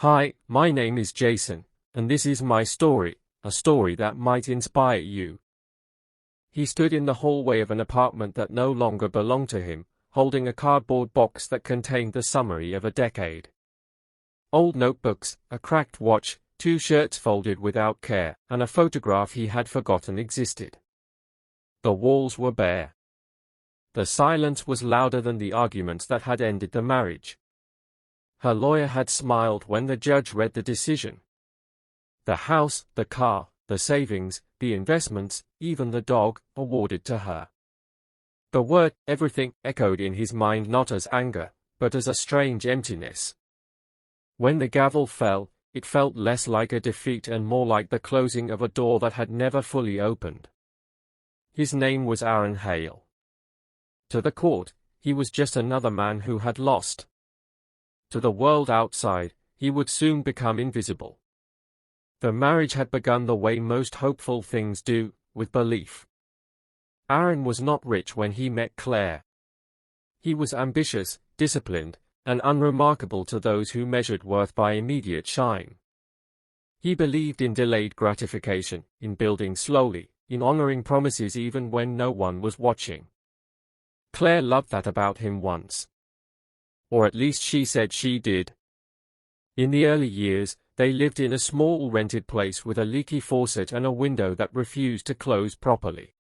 Hi, my name is Jason, and this is my story, a story that might inspire you. He stood in the hallway of an apartment that no longer belonged to him, holding a cardboard box that contained the summary of a decade. Old notebooks, a cracked watch, 2 shirts folded without care, and a photograph he had forgotten existed. The walls were bare. The silence was louder than the arguments that had ended the marriage. Her lawyer had smiled when the judge read the decision. The house, the car, the savings, the investments, even the dog, awarded to her. The word, everything, echoed in his mind not as anger, but as a strange emptiness. When the gavel fell, it felt less like a defeat and more like the closing of a door that had never fully opened. His name was Aaron Hale. To the court, he was just another man who had lost. To the world outside, he would soon become invisible. The marriage had begun the way most hopeful things do, with belief. Aaron was not rich when he met Claire. He was ambitious, disciplined, and unremarkable to those who measured worth by immediate shine. He believed in delayed gratification, in building slowly, in honoring promises even when no one was watching. Claire loved that about him once. Or at least she said she did. In the early years, they lived in a small rented place with a leaky faucet and a window that refused to close properly.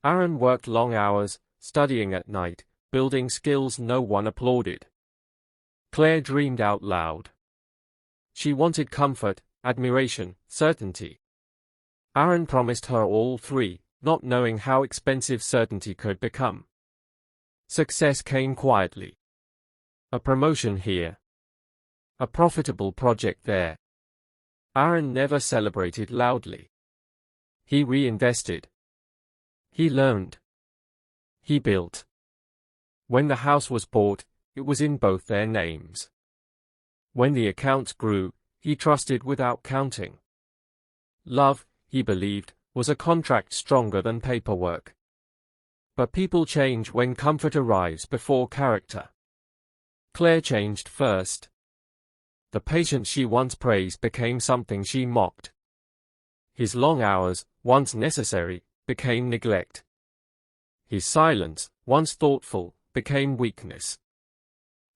Aaron worked long hours, studying at night, building skills no one applauded. Claire dreamed out loud. She wanted comfort, admiration, certainty. Aaron promised her all three, not knowing how expensive certainty could become. Success came quietly. A promotion here. A profitable project there. Aaron never celebrated loudly. He reinvested. He learned. He built. When the house was bought, it was in both their names. When the accounts grew, he trusted without counting. Love, he believed, was a contract stronger than paperwork. But people change when comfort arrives before character. Claire changed first. The patience she once praised became something she mocked. His long hours, once necessary, became neglect. His silence, once thoughtful, became weakness.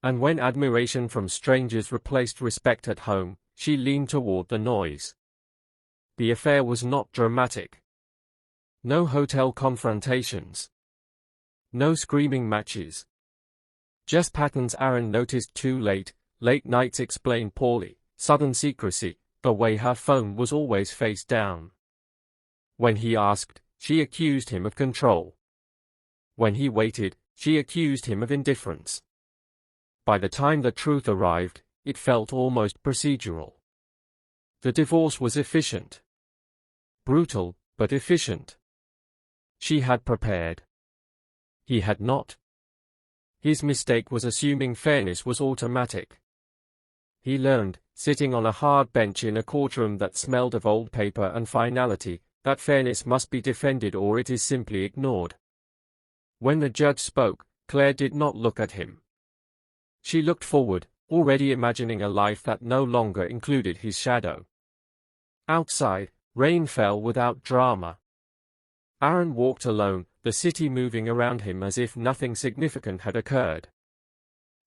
And when admiration from strangers replaced respect at home, she leaned toward the noise. The affair was not dramatic. No hotel confrontations. No screaming matches. Just patterns Aaron noticed too late, late nights explained poorly, sudden secrecy, the way her phone was always face down. When he asked, she accused him of control. When he waited, she accused him of indifference. By the time the truth arrived, it felt almost procedural. The divorce was efficient. Brutal, but efficient. She had prepared. He had not. His mistake was assuming fairness was automatic. He learned, sitting on a hard bench in a courtroom that smelled of old paper and finality, that fairness must be defended or it is simply ignored. When the judge spoke, Claire did not look at him. She looked forward, already imagining a life that no longer included his shadow. Outside, rain fell without drama. Aaron walked alone, the city moving around him as if nothing significant had occurred.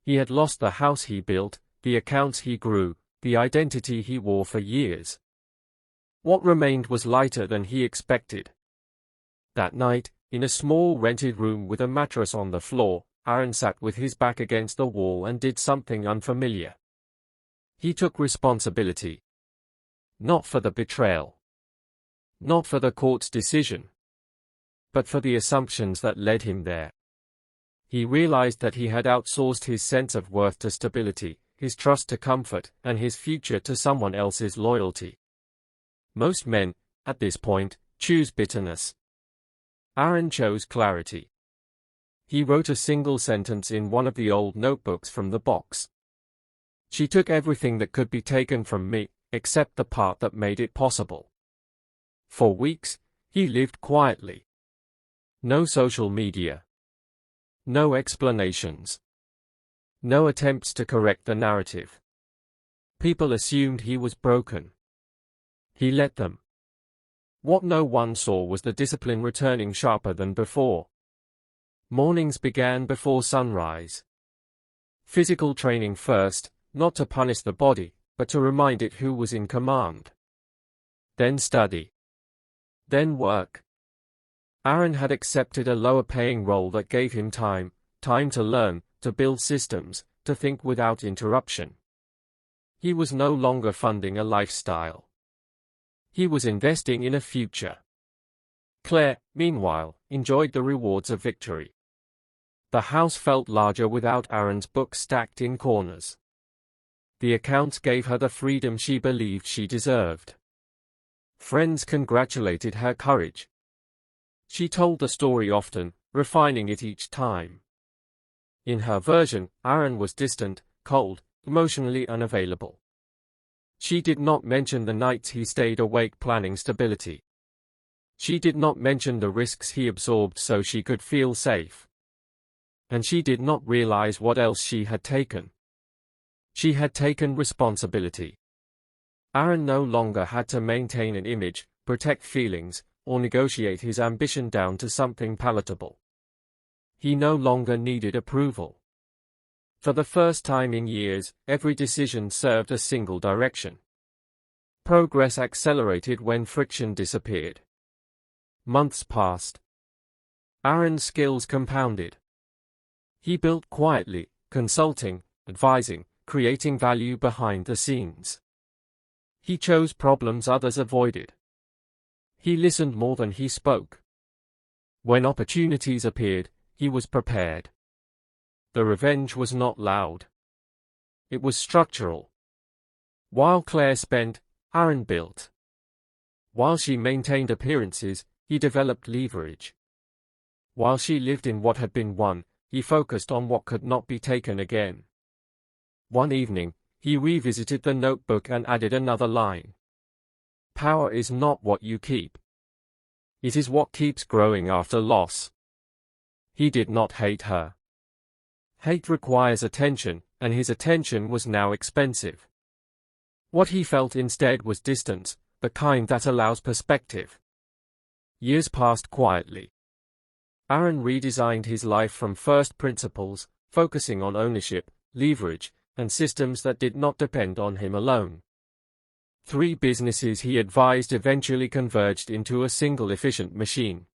He had lost the house he built, the accounts he grew, the identity he wore for years. What remained was lighter than he expected. That night, in a small rented room with a mattress on the floor, Aaron sat with his back against the wall and did something unfamiliar. He took responsibility. Not for the betrayal. Not for the court's decision. But for the assumptions that led him there. He realized that he had outsourced his sense of worth to stability, his trust to comfort, and his future to someone else's loyalty. Most men, at this point, choose bitterness. Aaron chose clarity. He wrote a single sentence in one of the old notebooks from the box. She took everything that could be taken from me, except the part that made it possible. For weeks, he lived quietly. No social media. No explanations. No attempts to correct the narrative. People assumed he was broken. He let them. What no one saw was the discipline returning sharper than before. Mornings began before sunrise. Physical training first, not to punish the body, but to remind it who was in command. Then study. Then work. Aaron had accepted a lower-paying role that gave him time to learn, to build systems, to think without interruption. He was no longer funding a lifestyle. He was investing in a future. Claire, meanwhile, enjoyed the rewards of victory. The house felt larger without Aaron's books stacked in corners. The accounts gave her the freedom she believed she deserved. Friends congratulated her courage. She told the story often, refining it each time. In her version, Aaron was distant, cold, emotionally unavailable. She did not mention the nights he stayed awake planning stability. She did not mention the risks he absorbed so she could feel safe. And she did not realize what else she had taken. She had taken responsibility. Aaron no longer had to maintain an image, protect feelings, or negotiate his ambition down to something palatable. He no longer needed approval. For the first time in years, every decision served a single direction. Progress accelerated when friction disappeared. Months passed. Aaron's skills compounded. He built quietly, consulting, advising, creating value behind the scenes. He chose problems others avoided. He listened more than he spoke. When opportunities appeared, he was prepared. The revenge was not loud. It was structural. While Claire spent, Aaron built. While she maintained appearances, he developed leverage. While she lived in what had been won, he focused on what could not be taken again. One evening, he revisited the notebook and added another line. Power is not what you keep. It is what keeps growing after loss. He did not hate her. Hate requires attention, and his attention was now expensive. What he felt instead was distance, the kind that allows perspective. Years passed quietly. Aaron redesigned his life from first principles, focusing on ownership, leverage, and systems that did not depend on him alone. 3 businesses he advised eventually converged into a single efficient machine.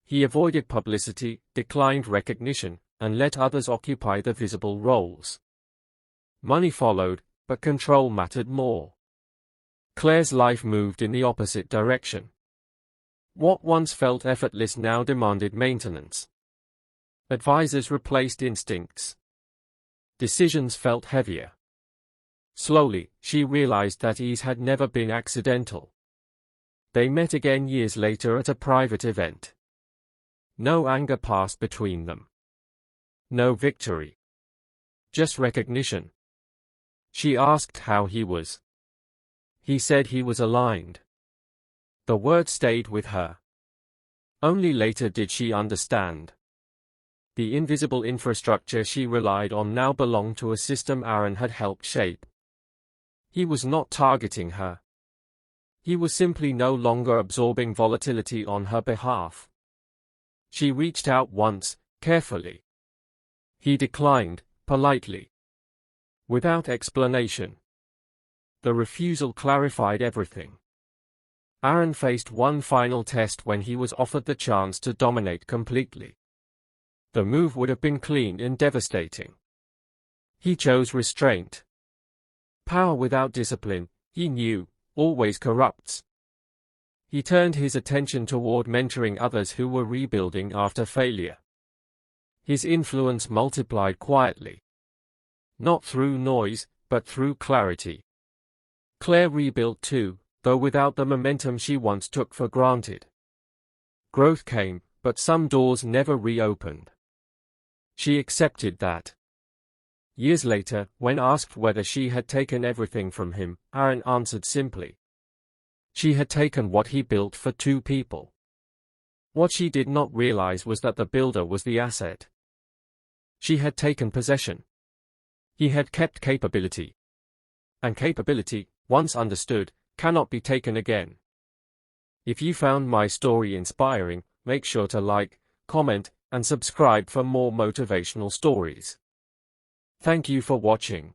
He avoided publicity, declined recognition, and let others occupy the visible roles. Money followed, but control mattered more. Claire's life moved in the opposite direction. What once felt effortless now demanded maintenance. Advisors replaced instincts. Decisions felt heavier. Slowly, she realized that ease had never been accidental. They met again years later at a private event. No anger passed between them. No victory. Just recognition. She asked how he was. He said he was aligned. The word stayed with her. Only later did she understand. The invisible infrastructure she relied on now belonged to a system Aaron had helped shape. He was not targeting her. He was simply no longer absorbing volatility on her behalf. She reached out once, carefully. He declined, politely. Without explanation. The refusal clarified everything. Aaron faced one final test when he was offered the chance to dominate completely. The move would have been clean and devastating. He chose restraint. Power without discipline, he knew, always corrupts. He turned his attention toward mentoring others who were rebuilding after failure. His influence multiplied quietly. Not through noise, but through clarity. Claire rebuilt too, though without the momentum she once took for granted. Growth came, but some doors never reopened. She accepted that. Years later, when asked whether she had taken everything from him, Aaron answered simply. She had taken what he built for 2 people. What she did not realize was that the builder was the asset. She had taken possession. He had kept capability. and capability, once understood, cannot be taken again. If you found my story inspiring, make sure to like, comment, and subscribe for more motivational stories. Thank you for watching.